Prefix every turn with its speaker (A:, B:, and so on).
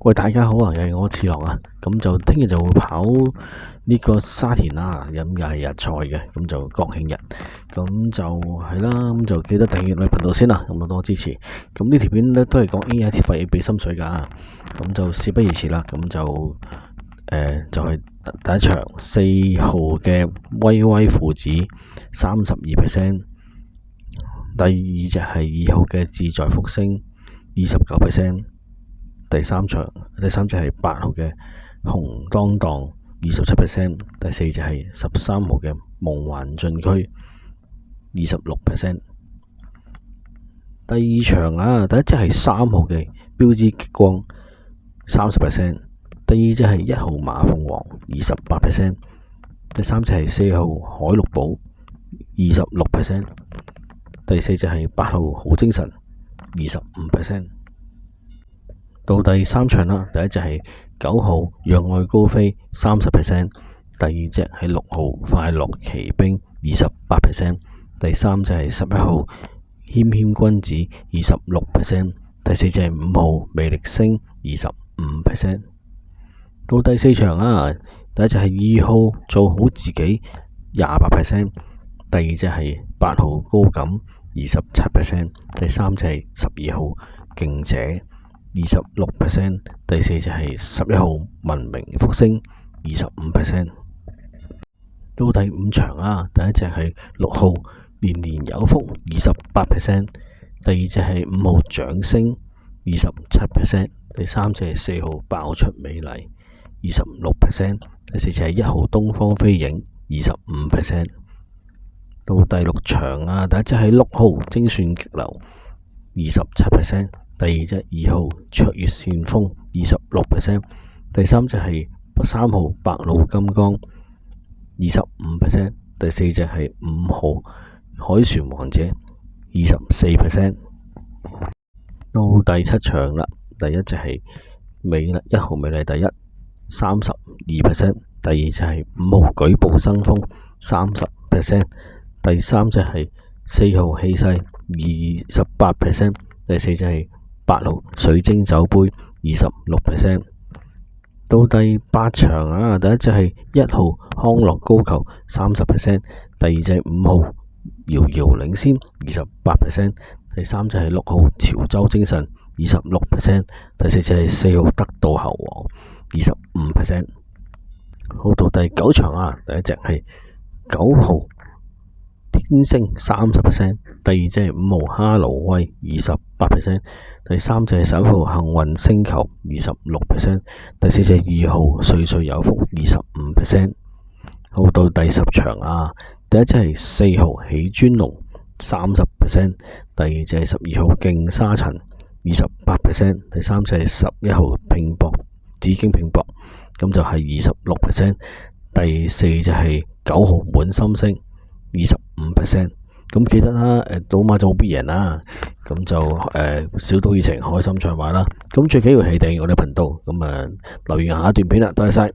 A: 喂，大家好啊，又係我次郎啊，咁就聽日就會跑呢個沙田啦，咁又係日賽嘅，咁就國慶日，咁就係啦，咁就記得訂閱我頻道先啦，咁多支持。咁呢條片咧都係講 AIT 費俾心水噶，咁就事不宜遲啦，咁就就係第一場4號嘅威威父子32%，第二隻係2號嘅志在福星29%。第三隻係8號嘅紅當當27%，第四隻係13號嘅夢幻進區26%。第二場啊，第一隻係3號嘅標誌激光30%，第二隻係1號馬鳳凰28%，第三隻係4號海陸寶26%，第四隻係8號好精神25%。到第三場啦，第一隻係9號讓愛高飛30%，第二隻係6號快樂奇兵28%，第三隻係11號謙謙君子26%，第四隻係5號魅力星25%。到第四場啊，第一隻係2號做好自己28%，第二隻係8號高感27%，第三隻係12號勁者26%，第四隻係11號文明福星25%。到第五場啊，第一隻係6號年年有福28%，第二隻係5號掌聲27%，第三隻係4號爆出美麗26%，第四隻係1號東方飛影25%。到第六場啊，第一隻係6號精算激流27%，第二隻2號卓越善風26%，第三隻係3號白鷺金剛25%，第四隻係5號海船王者24%。到第七場啦，第一隻係1號美麗第一32%，第二隻係5號舉步生風30%，第三隻係4號氣勢28%，第四隻係8號水晶酒杯26%。到第八場啊，第一隻係1號康樂高球30%，第二隻係5號遙遙領先28%，第三隻係6號潮州精神26%，第四隻係4號得道猴王25%。好，到第九場啊，第一隻係9號天星30%，第二隻係5號哈羅威28%，第三隻係11號幸運星球26%，第四隻係2號歲歲有福25%。好，到第十場啊，第一隻係4號喜尊龍30%，第二隻係12號勁沙塵28%，第三隻係11號拼搏紫荊拼搏，咁就係26%，第四隻係9號滿心星25%。咁記得啦，賭馬就冇必贏啦，咁就小賭怡情，開心暢玩啦。咁最緊要係訂閱我哋頻道，咁留意下一段片啦，多謝晒。